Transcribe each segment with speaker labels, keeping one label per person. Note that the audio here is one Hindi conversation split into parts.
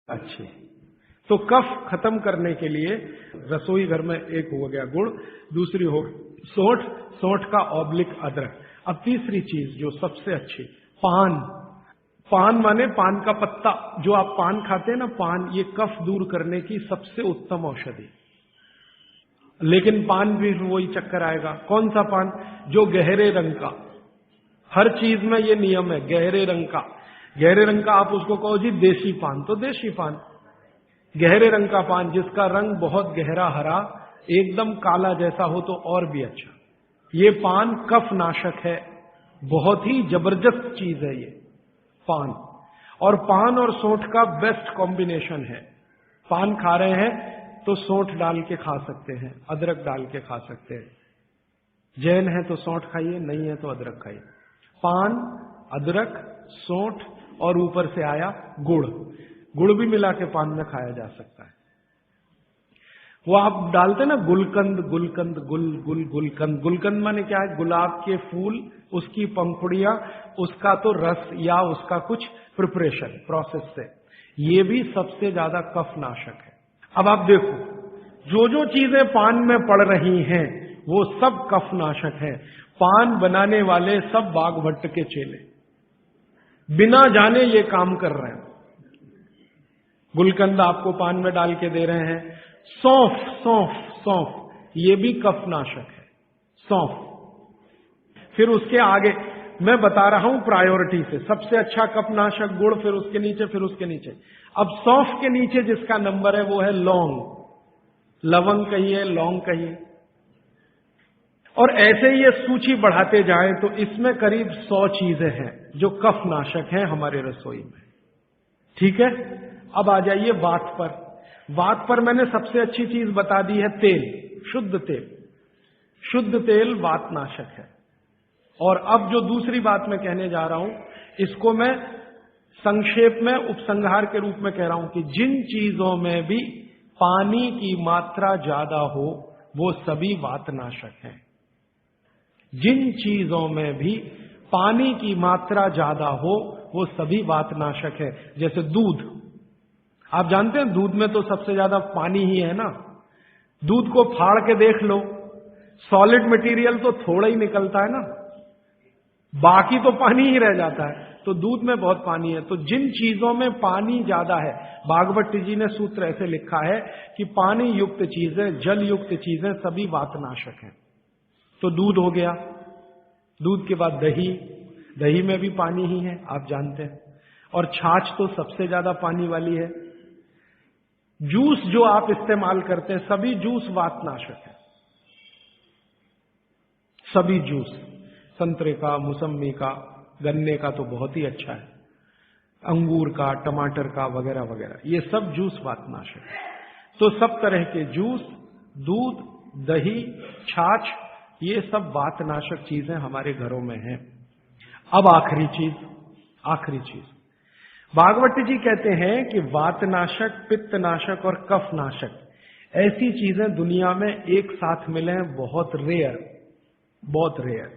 Speaker 1: अच्छी। तो कफ खत्म करने के लिए रसोई घर में एक हो गया गुड़, दूसरी हो सौंठ, सौंठ का ऑब्लिक अदरक। अब तीसरी चीज जो सबसे अच्छी, पान। पान माने पान का पत्ता, जो आप पान खाते हैं ना, पान, ये कफ दूर करने की सबसे उत्तम औषधि। लेकिन पान भी वही चक्कर आएगा। कौन सा पान? जो गहरे रंग का। हर चीज में ये नियम है, गहरे रंग का। गहरे रंग का आप उसको कहो जी देसी पान, तो देसी पान। गहरे रंग का पान जिसका रंग बहुत गहरा हरा, एकदम काला जैसा हो तो और भी अच्छा। ये पान कफ नाशक है, बहुत ही जबरदस्त चीज है ये पान। और पान और सौंठ का बेस्ट कॉम्बिनेशन है। पान खा रहे हैं तो सौंठ डाल के खा सकते हैं, अदरक डाल के खा सकते हैं। जैन है तो सौंठ खाइए, नहीं है तो अदरक खाइए। पान, अदरक, सौंठ और ऊपर से आया गुड़। गुड़ भी मिला के पान में खाया जा सकता है। वो आप डालते ना गुलकंद, गुलकंद, गुलकंद। गुलकंद माने क्या है? गुलाब के फूल, उसकी पंखुड़ियां, उसका तो रस या उसका कुछ प्रिपरेशन प्रोसेस से, ये भी सबसे ज्यादा कफ नाशक है। अब आप देखो, जो जो चीजें पान में पड़ रही हैं वो सब कफ नाशक है। पान बनाने वाले सब बाघभट्ट के चेले, बिना जाने ये काम कर रहे हैं। गुलकंद आपको पान में डाल के दे रहे हैं। सौंफ, सौंफ, सौंफ, ये भी कफ नाशक है, सौंफ। फिर उसके आगे मैं बता रहा हूं प्रायोरिटी से, सबसे अच्छा कफ नाशक गुड़, फिर उसके नीचे, फिर उसके नीचे। अब सौंफ के नीचे जिसका नंबर है वो है लौंग। लवंग कहिए, लौंग कहिए, और ऐसे ही ये सूची बढ़ाते जाएं तो इसमें करीब 100 चीजें हैं जो कफ नाशक हैं हमारे रसोई में। ठीक है, अब आ जाइए वात पर। वात पर मैंने सबसे अच्छी चीज बता दी है, तेल, शुद्ध तेल। शुद्ध तेल वात नाशक है। और अब जो दूसरी बात मैं कहने जा रहा हूं, इसको मैं संक्षेप में उपसंहार के रूप में कह रहा हूं कि जिन चीजों में भी पानी की मात्रा ज्यादा हो वो सभी वातनाशक हैं। जिन चीजों में भी पानी की मात्रा ज्यादा हो वो सभी वातनाशक है। जैसे दूध, आप जानते हैं दूध में तो सबसे ज्यादा पानी ही है ना। दूध को फाड़ के देख लो, सॉलिड मटेरियल तो थोड़ा ही निकलता है ना, बाकी तो पानी ही रह जाता है। तो दूध में बहुत पानी है। तो जिन चीजों में पानी ज्यादा है, भागवत जी ने सूत्र ऐसे लिखा है कि पानी युक्त चीजें, जल युक्त चीजें सभी वातनाशक हैं। तो दूध हो गया। दूध के बाद दही, दही में भी पानी ही है, आप जानते हैं। और छाछ तो सबसे ज्यादा पानी वाली है। जूस जो आप इस्तेमाल करते हैं, सभी जूस वातनाशक है। सभी जूस, संतरे का, मौसम्बी का, गन्ने का तो बहुत ही अच्छा है, अंगूर का, टमाटर का, वगैरह वगैरह, ये सब जूस वातनाशक है। तो सब तरह के जूस, दूध, दही, छाछ, ये सब वातनाशक चीजें हमारे घरों में हैं। अब आखिरी चीज, भागवत जी कहते हैं कि वातनाशक, पित्तनाशक और कफनाशक ऐसी चीजें दुनिया में एक साथ मिले बहुत रेयर, बहुत रेयर।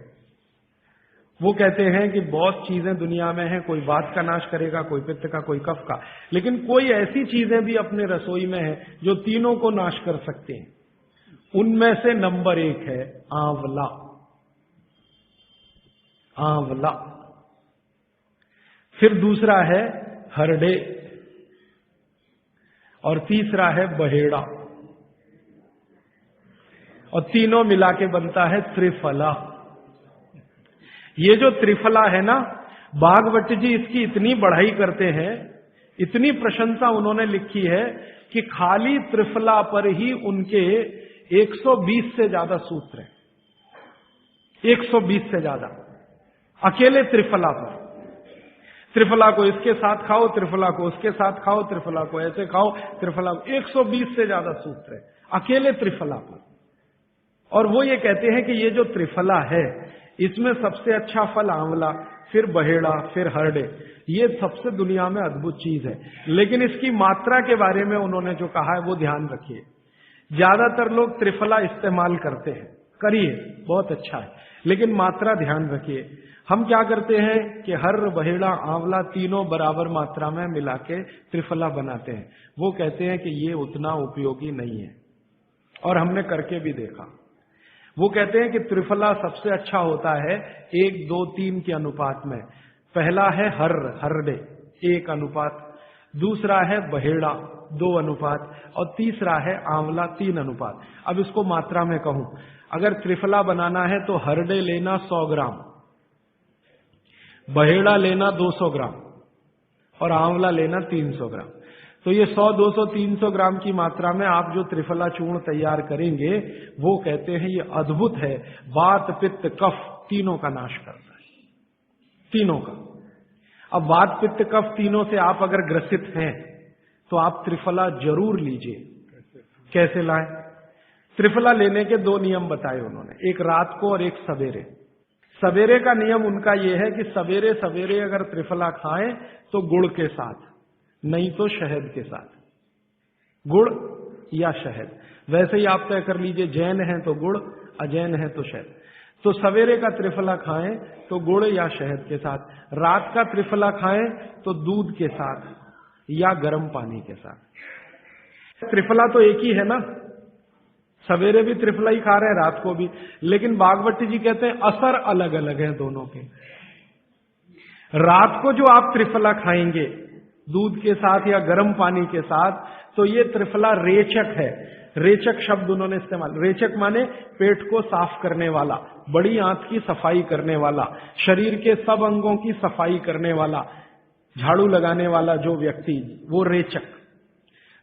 Speaker 1: वो कहते हैं कि बहुत चीजें दुनिया में हैं, कोई वात का नाश करेगा, कोई पित्त का, कोई कफ का, लेकिन कोई ऐसी चीजें भी अपने रसोई में है जो तीनों को नाश कर सकते हैं। उनमें से नंबर 1 है आंवला। आंवला। फिर दूसरा है हरडे, और तीसरा है बहेड़ा, और तीनों मिला के बनता है त्रिफला। ये जो त्रिफला है ना, भागवत जी इसकी इतनी बढ़ाई करते हैं, इतनी प्रशंसा उन्होंने लिखी है कि खाली त्रिफला पर ही उनके 120 से ज्यादा सूत्र हैं। 120 से ज्यादा अकेले त्रिफला पर। त्रिफला को इसके साथ खाओ, त्रिफला को उसके साथ खाओ, त्रिफला को ऐसे खाओ, त्रिफला को 120 से ज्यादा सूत्र है अकेले त्रिफला पर। और वो ये कहते हैं कि ये जो त्रिफला है, इसमें सबसे अच्छा फल आंवला, फिर बहेड़ा, फिर हरडे, ये सबसे दुनिया में अद्भुत चीज है। लेकिन इसकी मात्रा के बारे में उन्होंने जो कहा है वो ध्यान रखिए। ज्यादातर लोग त्रिफला इस्तेमाल करते हैं, करिए, बहुत अच्छा है, लेकिन मात्रा ध्यान रखिए। हम क्या करते हैं कि हर्र, बहेड़ा, आंवला तीनों बराबर मात्रा में मिला के त्रिफला बनाते हैं। वो कहते हैं कि ये उतना उपयोगी नहीं है, और हमने करके भी देखा। वो कहते हैं कि त्रिफला सबसे अच्छा होता है 1, 2, 3 के अनुपात में। पहला है हर्र, हर्रडे 1 अनुपात, दूसरा है बहेड़ा 2 अनुपात, और तीसरा है आंवला 3 अनुपात। अब इसको मात्रा में कहूं, अगर त्रिफला बनाना है तो हरडे लेना 100 ग्राम, बहेड़ा लेना 200 ग्राम और आंवला लेना 300 ग्राम। तो ये 100, 200, 300 ग्राम की मात्रा में आप जो त्रिफला चूर्ण तैयार करेंगे, वो कहते हैं ये अद्भुत है, वात, पित्त, कफ तीनों का नाश करता है, तीनों का। अब वात, पित्त, कफ तीनों से आप अगर ग्रसित हैं तो आप त्रिफला जरूर लीजिए। कैसे लाएं? त्रिफला लेने के 2 नियम बताए उन्होंने, एक रात को और एक सवेरे। सवेरे का नियम उनका यह है कि सवेरे सवेरे अगर त्रिफला खाएं तो गुड़ के साथ, नहीं तो शहद के साथ, गुड़ या शहद। वैसे ही आप तय कर लीजिए, जैन है तो गुड़, अजैन है तो शहद। तो सवेरे का त्रिफला खाएं तो गुड़ या शहद के साथ, रात का त्रिफला खाएं तो दूध के साथ या गर्म पानी के साथ। त्रिफला तो एक ही है ना, सवेरे भी त्रिफला ही खा रहे हैं, रात को भी, लेकिन बागवती जी कहते हैं असर अलग अलग है दोनों के। रात को जो आप त्रिफला खाएंगे दूध के साथ या गर्म पानी के साथ, तो ये त्रिफला रेचक है। रेचक शब्द उन्होंने इस्तेमाल, रेचक माने पेट को साफ करने वाला, बड़ी आंत की सफाई करने वाला, शरीर के सब अंगों की सफाई करने वाला, झाड़ू लगाने वाला जो व्यक्ति, वो रेचक।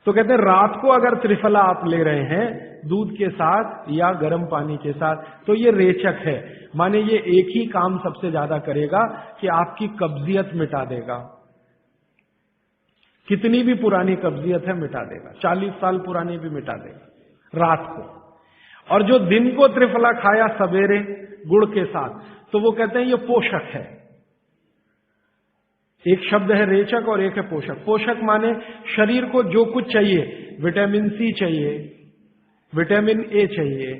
Speaker 1: तो कहते हैं रात को अगर त्रिफला आप ले रहे हैं दूध के साथ या गर्म पानी के साथ, तो ये रेचक है, माने ये एक ही काम सबसे ज्यादा करेगा कि आपकी कब्जियत मिटा देगा। कितनी भी पुरानी कब्जियत है मिटा देगा, 40 साल पुरानी भी मिटा देगा रात को। और जो दिन को त्रिफला खाया सवेरे गुड़ के साथ, तो वो कहते हैं ये पोषक है। एक शब्द है रेचक और एक है पोषक। पोषक माने शरीर को जो कुछ चाहिए, विटामिन सी चाहिए, विटामिन ए चाहिए,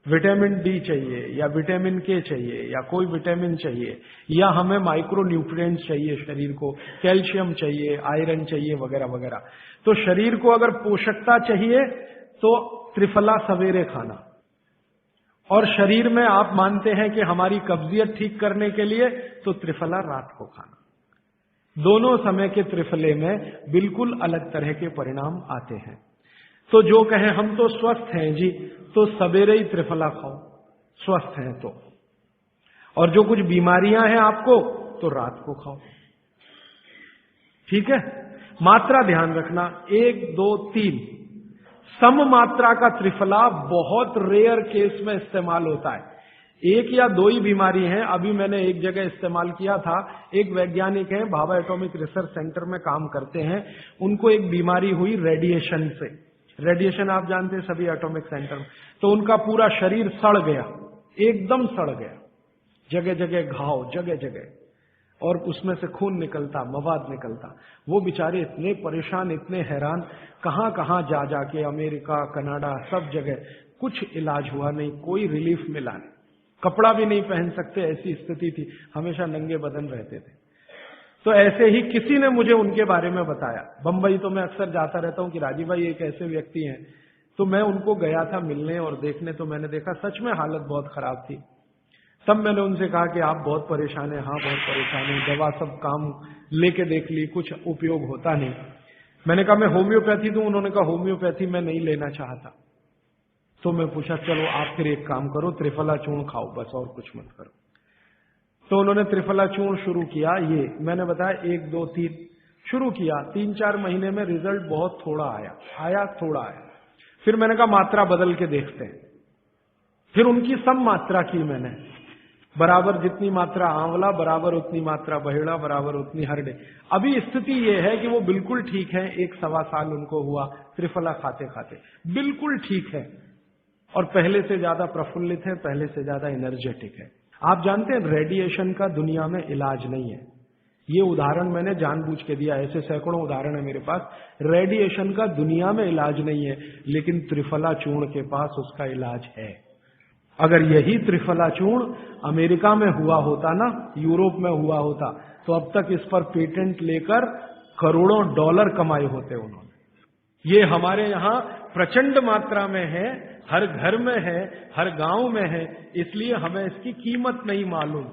Speaker 1: विटामिन डी चाहिए, या विटामिन के चाहिए, या कोई विटामिन चाहिए, या हमें माइक्रो न्यूट्रिएंट्स चाहिए शरीर को, कैल्शियम चाहिए, आयरन चाहिए, वगैरह वगैरह। तो शरीर को अगर पोषकता चाहिए तो त्रिफला सवेरे खाना, और शरीर में आप मानते हैं कि हमारी कब्जियत ठीक करने के लिए तो त्रिफला रात को खाना। दोनों समय के त्रिफले में बिल्कुल अलग तरह के परिणाम आते हैं। तो जो कहें हम तो स्वस्थ हैं जी, तो सवेरे ही त्रिफला खाओ स्वस्थ हैं तो, और जो कुछ बीमारियां हैं आपको तो रात को खाओ। ठीक है? मात्रा ध्यान रखना, 1, 2, 3 सम मात्रा का त्रिफला बहुत रेयर केस में इस्तेमाल होता है। 1 या 2 ही बीमारी हैं। अभी मैंने एक जगह इस्तेमाल किया था, एक वैज्ञानिक हैं, भाभा एटॉमिक रिसर्च सेंटर में काम करते हैं, उनको एक बीमारी हुई रेडिएशन से। रेडिएशन आप जानते हैं सभी एटॉमिक सेंटर में। तो उनका पूरा शरीर सड़ गया, एकदम सड़ गया, जगह जगह घाव, जगह जगह, और उसमें से खून निकलता, मवाद निकलता। वो बेचारे इतने परेशान, इतने हैरान, कहां कहां जा जाके, अमेरिका, कनाडा, सब जगह, कुछ इलाज हुआ नहीं, कोई रिलीफ मिला नहीं। कपड़ा भी नहीं पहन सकते, ऐसी स्थिति थी, हमेशा नंगे बदन रहते थे। तो ऐसे ही किसी ने मुझे उनके बारे में बताया। बंबई तो मैं अक्सर जाता रहता हूं कि राजीव भाई एक ऐसे व्यक्ति हैं, तो मैं उनको गया था मिलने और देखने, तो मैंने देखा सच में हालत बहुत खराब थी। तब मैंने उनसे कहा कि आप बहुत परेशान हैं। हाँ बहुत परेशान हूं, दवा सब काम लेके देख ली, कुछ उपयोग होता नहीं। मैंने कहा मैं होम्योपैथी दूं? उन्होंने कहा होम्योपैथी मैं नहीं लेना चाहता। तो मैं पूछा चलो आप फिर एक काम करो, त्रिफला चूर्ण खाओ बस, और कुछ मत करो। तो उन्होंने त्रिफला चूर्ण शुरू किया। ये मैंने बताया 1, 2, 3 शुरू किया। 3-4 महीने में रिजल्ट बहुत थोड़ा आया, थोड़ा आया। फिर मैंने कहा मात्रा बदल के देखते हैं। फिर उनकी सम मात्रा की मैंने, बराबर जितनी मात्रा आंवला, बराबर उतनी मात्रा बहेड़ा, बराबर उतनी हरडे। अभी स्थिति यह है कि वो बिल्कुल ठीक है, 1-1.25 साल उनको हुआ त्रिफला खाते खाते, बिल्कुल ठीक है, और पहले से ज्यादा प्रफुल्लित है, पहले से ज्यादा एनर्जेटिक है। आप जानते हैं रेडिएशन का दुनिया में इलाज नहीं है। ये उदाहरण मैंने जानबूझ के दिया, ऐसे सैकड़ों उदाहरण है मेरे पास। रेडिएशन का दुनिया में इलाज नहीं है, लेकिन त्रिफला चूर्ण के पास उसका इलाज है। अगर यही त्रिफला चूर्ण अमेरिका में हुआ होता ना, यूरोप में हुआ होता, तो अब तक इस पर पेटेंट लेकर करोड़ों डॉलर कमाए होते उन्होंने। ये हमारे यहां प्रचंड मात्रा में है, हर घर में है, हर गांव में है, इसलिए हमें इसकी कीमत नहीं मालूम।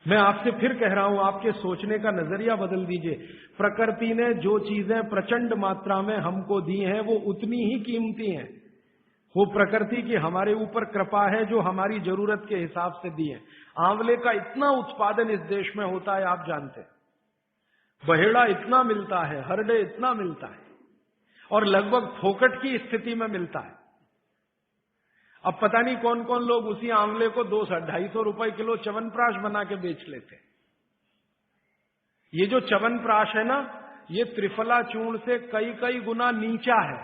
Speaker 1: मैं आपसे फिर कह रहा हूं, आपके सोचने का नजरिया बदल दीजिए। प्रकृति ने जो चीजें प्रचंड मात्रा में हमको दी हैं वो उतनी ही कीमती हैं। वो प्रकृति की हमारे ऊपर कृपा है जो हमारी जरूरत के हिसाब से दी है। आंवले का इतना उत्पादन इस देश में होता है, आप जानते हैं। बहेड़ा इतना मिलता है, हरडे इतना मिलता है, और लगभग फोकट की स्थिति में मिलता है। अब पता नहीं कौन कौन लोग उसी आंवले को 200-250 रुपए किलो च्यवनप्राश बना के बेच लेते। ये जो च्यवनप्राश है ना, ये त्रिफला चूर्ण से कई कई गुना नीचा है।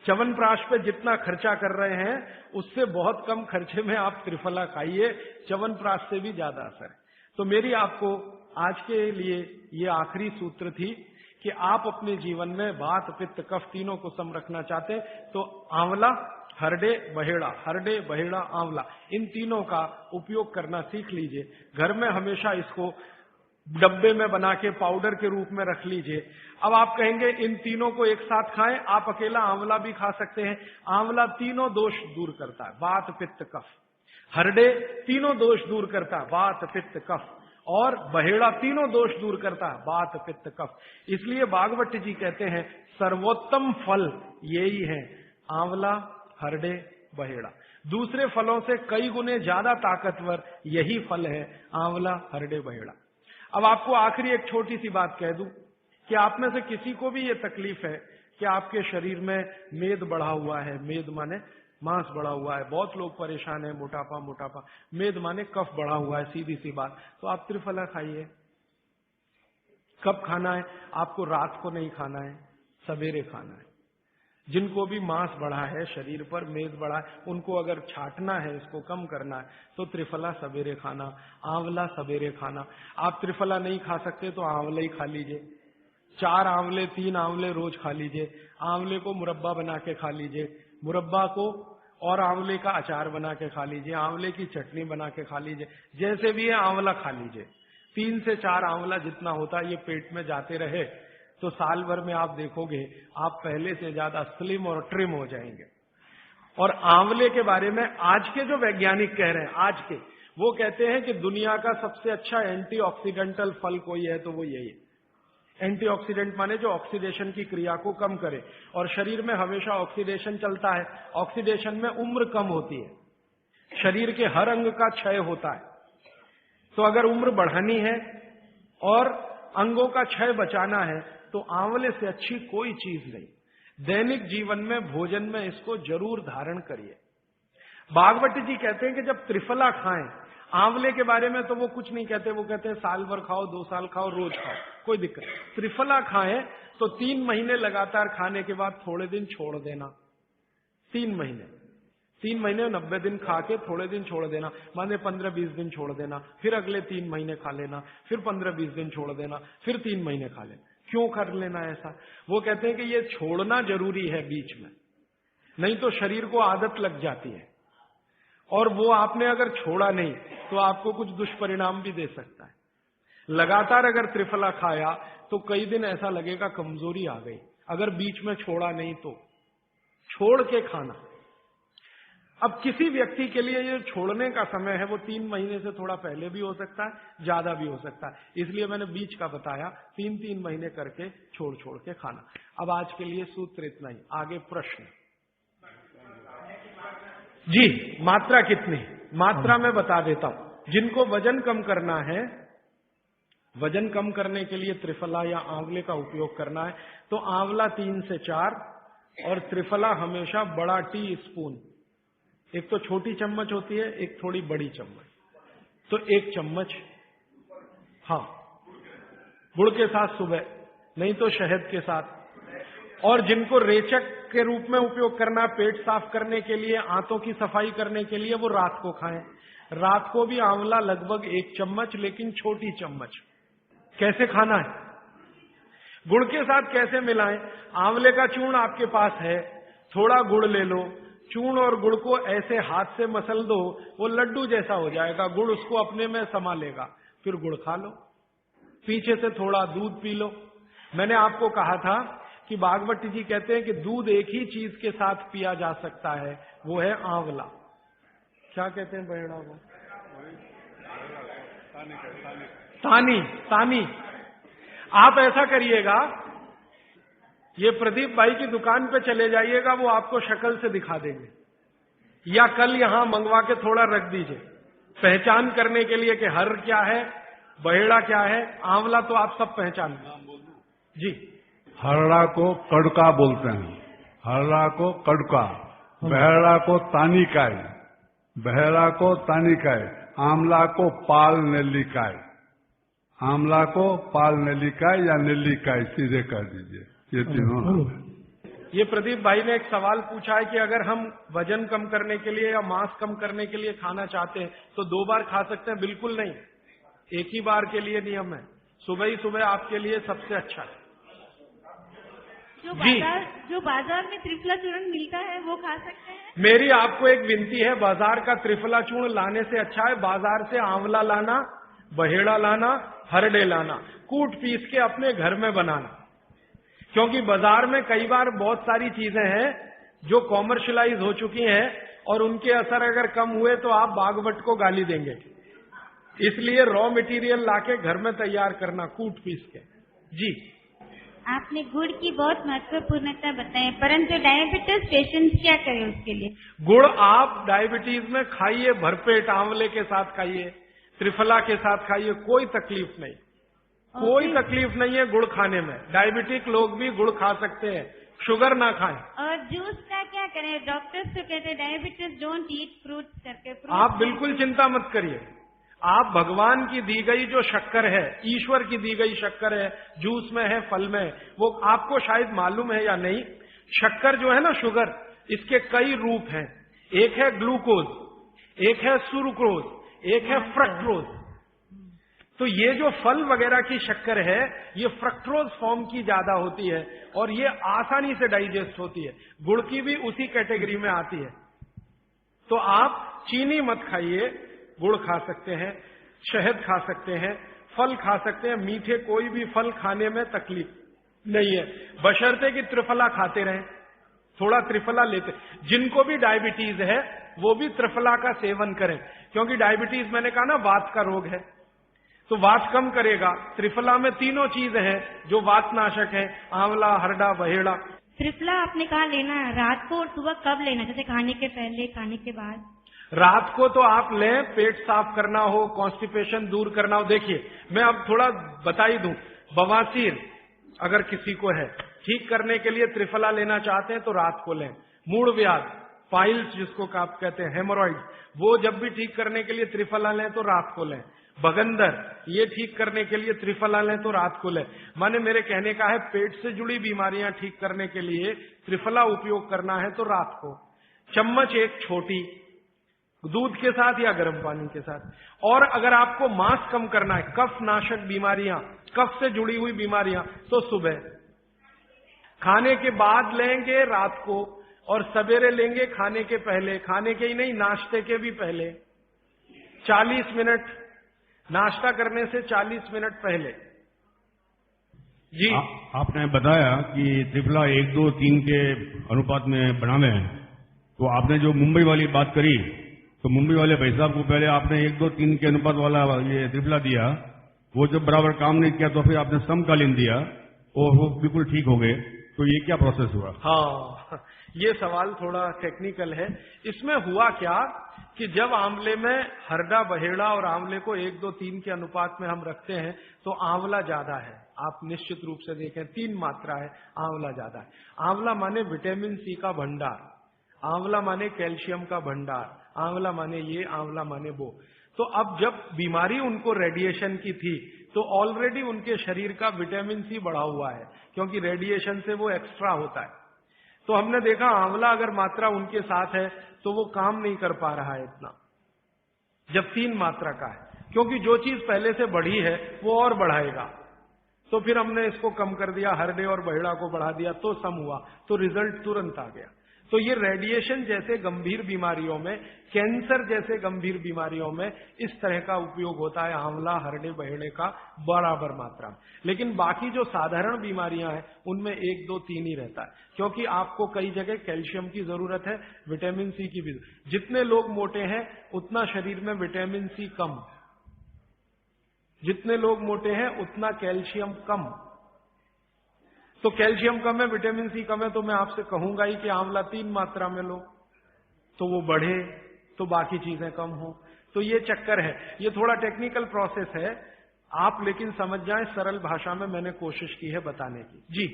Speaker 1: च्यवनप्राश पे जितना खर्चा कर रहे हैं उससे बहुत कम खर्चे में आप त्रिफला खाइए, च्यवनप्राश से भी ज्यादा असर है। तो मेरी आपको आज के लिए ये आखिरी सूत्र थी कि आप अपने जीवन में वात पित्त कफ तीनों को सम रखना चाहते हैं तो आंवला, हरडे, बहेड़ा, हरडे, बहेड़ा, आंवला, इन तीनों का उपयोग करना सीख लीजिए। घर में हमेशा इसको डब्बे में बना के पाउडर के रूप में रख लीजिए। अब आप कहेंगे इन तीनों को एक साथ खाएं, आप अकेला आंवला भी खा सकते हैं। आंवला तीनों दोष दूर करता है, वात पित्त कफ। हरडे तीनों दोष दूर करता है, वात पित्त कफ। और बहेड़ा तीनों दोष दूर करता है, वात पित्त कफ। इसलिए भागवत जी कहते हैं सर्वोत्तम फल यही है, आंवला, हरडे, बहेड़ा। दूसरे फलों से कई गुने ज्यादा ताकतवर यही फल है, आंवला, हरडे, बहेड़ा। अब आपको आखिरी एक छोटी सी बात कह दूं कि आप में से किसी को भी ये तकलीफ है कि आपके शरीर में मेद बढ़ा हुआ है, मेद माने मांस बढ़ा हुआ है, बहुत लोग परेशान है, मोटापा मोटापा, मेद माने कफ बढ़ा हुआ है, सीधी सी बात, तो आप त्रिफला खाइए। कब खाना है? आपको रात को नहीं खाना है, सवेरे खाना है। जिनको भी मांस बढ़ा है शरीर पर, मेद बढ़ा है, उनको अगर छाटना है, इसको कम करना है, तो त्रिफला सवेरे खाना, आंवला सवेरे खाना। आप त्रिफला नहीं खा सकते तो आंवला ही खा लीजिए। 4 आंवले 3 आंवले रोज खा लीजिए। आंवले को मुरब्बा बना के खा लीजिए, मुरब्बा को और आंवले का अचार बना के खा लीजिए, आंवले की चटनी बना के खा लीजिए, जैसे भी है आंवला खा लीजिए। 3 से 4 आंवला जितना होता है ये पेट में जाते रहे तो साल भर में आप देखोगे आप पहले से ज्यादा स्लिम और ट्रिम हो जाएंगे। और आंवले के बारे में आज के जो वैज्ञानिक कह रहे हैं, आज के, वो कहते हैं कि दुनिया का सबसे अच्छा एंटीऑक्सीडेंटल फल कोई है तो वो यही है। एंटीऑक्सीडेंट माने जो ऑक्सीडेशन की क्रिया को कम करे, और शरीर में हमेशा ऑक्सीडेशन चलता है। ऑक्सीडेशन में उम्र कम होती है, शरीर के हर अंग का क्षय होता है। तो अगर उम्र बढ़ानी है और अंगों का क्षय बचाना है तो आंवले से अच्छी कोई चीज नहीं। दैनिक जीवन में भोजन में इसको जरूर धारण करिए। भागवत जी कहते हैं कि जब त्रिफला खाएं, आंवले के बारे में तो वो कुछ नहीं कहते, वो कहते हैं साल भर खाओ, 2 साल खाओ, रोज खाओ, कोई दिक्कत। त्रिफला खाएं तो 3 महीने लगातार खाने के बाद थोड़े दिन छोड़ देना। 3 महीने 90 दिन खा के थोड़े दिन छोड़ देना, माने 15-20 दिन छोड़ देना, फिर अगले 3 महीने खा लेना, फिर 15-20 दिन छोड़ देना, फिर 3 महीने खा लेना। क्यों कर लेना ऐसा? वो कहते हैं कि ये छोड़ना जरूरी है बीच में, नहीं तो शरीर को आदत लग जाती है, और वो आपने अगर छोड़ा नहीं तो आपको कुछ दुष्परिणाम भी दे सकता है। लगातार अगर त्रिफला खाया तो कई दिन ऐसा लगेगा कमजोरी आ गई, अगर बीच में छोड़ा नहीं तो। छोड़ के खाना। अब किसी व्यक्ति के लिए ये छोड़ने का समय है वो 3 महीने से थोड़ा पहले भी हो सकता है, ज्यादा भी हो सकता है, इसलिए मैंने बीच का बताया। 3-3 महीने करके छोड़ छोड़ के खाना। अब आज के लिए सूत्र इतना ही, आगे प्रश्न। जी, मात्रा कितनी? मात्रा में बता देता हूं। जिनको वजन कम करना है, वजन कम करने के लिए त्रिफला या आंवले का उपयोग करना है तो आंवला 3 से 4 और त्रिफला हमेशा बड़ा टी स्पून, एक तो छोटी चम्मच होती है, एक थोड़ी बड़ी चम्मच, तो 1 चम्मच, हाँ, गुड़ के साथ सुबह, नहीं तो शहद के साथ। और जिनको रेचक के रूप में उपयोग करना, पेट साफ करने के लिए, आंतों की सफाई करने के लिए, वो रात को खाएं। रात को भी आंवला लगभग 1 चम्मच, लेकिन छोटी चम्मच। कैसे खाना है? गुड़ के साथ कैसे मिलाएं? आंवले का चूर्ण आपके पास है, थोड़ा गुड़ ले लो, चूर्ण और गुड़ को ऐसे हाथ से मसल दो, वो लड्डू जैसा हो जाएगा, गुड़ उसको अपने में समा लेगा, फिर गुड़ खा लो, पीछे से थोड़ा दूध पी लो। मैंने आपको कहा था कि भागवत जी कहते हैं कि दूध एक ही चीज के साथ पिया जा सकता है, वो है आंवला। क्या कहते हैं बहेड़ा को? तानी। आप ऐसा करिएगा, ये प्रदीप भाई की दुकान पे चले जाइएगा, वो आपको शक्ल से दिखा देंगे, या कल यहां मंगवा के थोड़ा रख दीजिए पहचान करने के लिए कि हर क्या है, बहेड़ा क्या है, आंवला तो आप सब पहचान जी।
Speaker 2: हरड़ा को कड़का बोलते हैं, हरड़ा को कड़का, बहेड़ा को तानिकाय, बहेड़ा को तानिकाय, आंवला को पाल नेल्लिकाय, आंवला को पाल नेल्लिकाय या नेल्लिकाय सीधे कर दीजिए, ये तीनों।
Speaker 1: ये प्रदीप भाई ने एक सवाल पूछा है कि अगर हम वजन कम करने के लिए या मांस कम करने के लिए खाना चाहते हैं तो 2 बार खा सकते हैं? बिल्कुल नहीं, एक ही बार के लिए नियम है, सुबह ही सुबह आपके लिए सबसे अच्छा है।
Speaker 3: जो बाजार में त्रिफला चूर्ण मिलता है वो खा सकते हैं?
Speaker 1: मेरी आपको एक विनती है, बाजार का त्रिफला चूर्ण लाने से अच्छा है बाजार से आंवला लाना, बहेड़ा लाना, हरडे लाना, कूट पीस के अपने घर में बनाना। क्योंकि बाजार में कई बार बहुत सारी चीजें हैं जो कॉमर्शलाइज हो चुकी हैं और उनके असर अगर कम हुए तो आप भागवत को गाली देंगे। इसलिए रॉ मटेरियल लाके घर में तैयार करना, कूट पीस के। जी,
Speaker 3: आपने गुड़ की बहुत महत्वपूर्णता बताई, परंतु डायबिटीज पेशेंट्स क्या करें उसके लिए?
Speaker 1: गुड़ आप डायबिटीज में खाइए, भरपेट आंवले के साथ खाइए, त्रिफला के साथ खाइए, कोई तकलीफ नहीं, कोई तकलीफ नहीं है गुड़ खाने में। डायबिटिक लोग भी गुड़ खा सकते हैं, शुगर ना खाएं।
Speaker 3: और जूस का क्या करें? डॉक्टर्स तो कहते हैं डायबिटीज डोंट ईट फ्रूट्स करके।
Speaker 1: आप बिल्कुल चिंता मत करिए, आप भगवान की दी गई जो शक्कर है, ईश्वर की दी गई शक्कर है, जूस में है, फल में है, वो आपको शायद मालूम है या नहीं। शक्कर जो है ना, शुगर, इसके कई रूप हैं। एक है ग्लूकोज, एक है सुक्रोज, एक है फ्रक्टोज। तो ये जो फल वगैरह की शक्कर है, ये फ्रक्टोज फॉर्म की ज्यादा होती है और ये आसानी से डाइजेस्ट होती है। गुड़ की भी उसी कैटेगरी में आती है। तो आप चीनी मत खाइए, गुड़ खा सकते हैं, शहद खा सकते हैं, फल खा सकते हैं। मीठे कोई भी फल खाने में तकलीफ नहीं है, बशर्ते कि त्रिफला खाते रहें, थोड़ा त्रिफला लेते। जिनको भी डायबिटीज है वो भी त्रिफला का सेवन करें, क्योंकि डायबिटीज मैंने कहा ना वात का रोग है, तो वात कम करेगा। त्रिफला में तीनों चीज है जो वातनाशक है, आंवला, हरडा, बहेड़ा।
Speaker 3: त्रिफला आपने कहा लेना है रात को और सुबह कब लेना? जैसे खाने के पहले, खाने के बाद?
Speaker 1: रात को तो आप लें, पेट साफ करना हो, कॉन्स्टिपेशन दूर करना हो। देखिए, मैं अब थोड़ा बता ही दूं, बवासीर अगर किसी को है, ठीक करने के लिए त्रिफला लेना चाहते हैं तो रात को लें। मूड व्याध, पाइल्स जिसको आप कहते हैं, हेमोरॉइड, वो जब भी ठीक करने के लिए त्रिफला लें तो रात को लें। बगंदर, ये ठीक करने के लिए त्रिफला लें तो रात को लें। माने मेरे कहने का है, पेट से जुड़ी बीमारियां ठीक करने के लिए त्रिफला उपयोग करना है तो रात को। चम्मच एक छोटी, दूध के साथ या गर्म पानी के साथ। और अगर आपको मांस कम करना है, कफ नाशक बीमारियां, कफ से जुड़ी हुई बीमारियां, तो सुबह खाने के बाद लेंगे, रात को, और सवेरे लेंगे खाने के पहले। खाने के ही नहीं, नाश्ते के भी पहले 40 मिनट, नाश्ता करने से 40 मिनट पहले। जी,
Speaker 4: आपने बताया कि त्रिफला 1, 2, 3 के अनुपात में बनावे हैं, तो आपने जो मुंबई वाली बात करी, तो मुंबई वाले भाई साहब को पहले आपने 1, 2, 3 के अनुपात वाला ये त्रिफला दिया, वो जब बराबर काम नहीं किया तो फिर आपने समकालीन दिया और वो बिल्कुल ठीक हो गए। तो ये क्या प्रोसेस हुआ?
Speaker 1: हाँ, ये सवाल थोड़ा टेक्निकल है। इसमें हुआ क्या कि जब आंवले में हरडा, बहेड़ा और आंवले को 1, 2, 3 के अनुपात में हम रखते हैं तो आंवला ज्यादा है। आप निश्चित रूप से देखें, 3 मात्रा है, आंवला ज्यादा है। आंवला माने विटामिन सी का भंडार, आंवला माने कैल्शियम का भंडार, आंवला माने ये, आंवला माने वो। तो अब जब बीमारी उनको रेडिएशन की थी तो ऑलरेडी उनके शरीर का विटामिन सी बढ़ा हुआ है, क्योंकि रेडिएशन से वो एक्स्ट्रा होता है। तो हमने देखा आंवला अगर मात्रा उनके साथ है तो वो काम नहीं कर पा रहा है इतना, जब 3 मात्रा का है, क्योंकि जो चीज पहले से बढ़ी है वो और बढ़ाएगा। तो फिर हमने इसको कम कर दिया, हरडे और बहेड़ा को बढ़ा दिया, तो सम हुआ, तो रिजल्ट तुरंत आ गया। तो ये रेडिएशन जैसे गंभीर बीमारियों में, कैंसर जैसे गंभीर बीमारियों में इस तरह का उपयोग होता है आंवला हरड़े बहेड़े का बराबर मात्रा में। लेकिन बाकी जो साधारण बीमारियां हैं उनमें 1, 2, 3 ही रहता है, क्योंकि आपको कई जगह कैल्शियम की जरूरत है, विटामिन सी की भी। जितने लोग मोटे हैं उतना शरीर में विटामिन सी कम, जितने लोग मोटे हैं उतना कैल्शियम कम। तो कैल्शियम कम है, विटामिन सी कम है, तो मैं आपसे कहूंगा ही कि आंवला 3 मात्रा में लो तो वो बढ़े, तो बाकी चीजें कम हो। तो ये चक्कर है, ये थोड़ा टेक्निकल प्रोसेस है, आप लेकिन समझ जाएं, सरल भाषा में मैंने कोशिश की है बताने की। जी।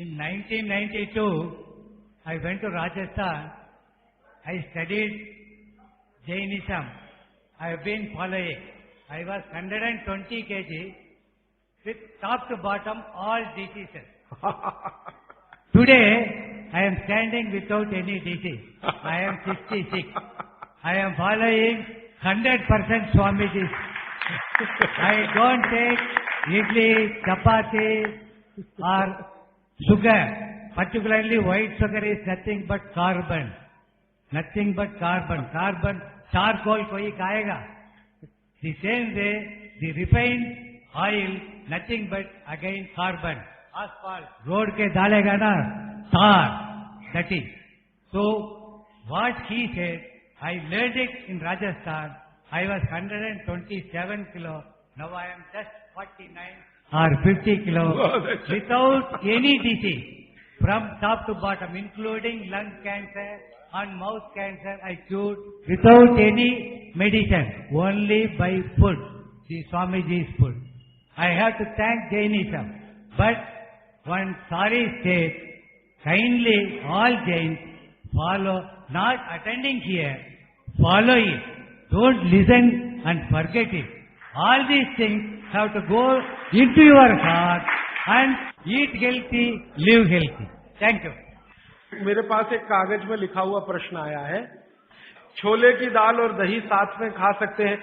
Speaker 5: In 1992, I went to Rajasthan. I studied Jainism. I have been following. I was 120 kg with top to bottom all diseases. Today, I am standing without any disease. I am 66. I am following 100% Swamiji's. I don't take idli, chapati or sugar. Particularly white sugar is nothing but carbon. Nothing but carbon. Carbon, charcoal koi खाएगा. The same way, the refined oil, nothing but again carbon. Asphalt, road के डालेगा ना, tar, that is. So, what he said, I learned it in Rajasthan. I was 127 kilo. Now I am just 49 or 50 kilo without any disease from top to bottom, including lung cancer and mouth cancer. I cured without any medicine, only by food, the Swamiji's food. I have to thank Jainism. But one sorry state, kindly all Jains follow, not attending here, follow it. Don't listen and forget it. All these things have to go into your heart and eat healthy, live healthy. Thank you.
Speaker 1: मेरे पास एक कागज में लिखा हुआ प्रश्न आया है, छोले की दाल और दही साथ में खा सकते हैं?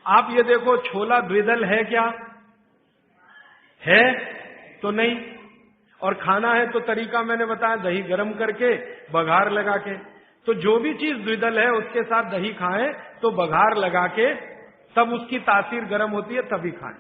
Speaker 1: आप ये देखो, छोला द्विदल है क्या? है तो नहीं। और खाना है तो तरीका मैंने बताया, दही गर्म करके बघार लगा के। तो जो भी चीज द्विदल है उसके साथ दही खाएं तो बघार लगा के, तब उसकी तासीर गर्म होती है तभी खाएं।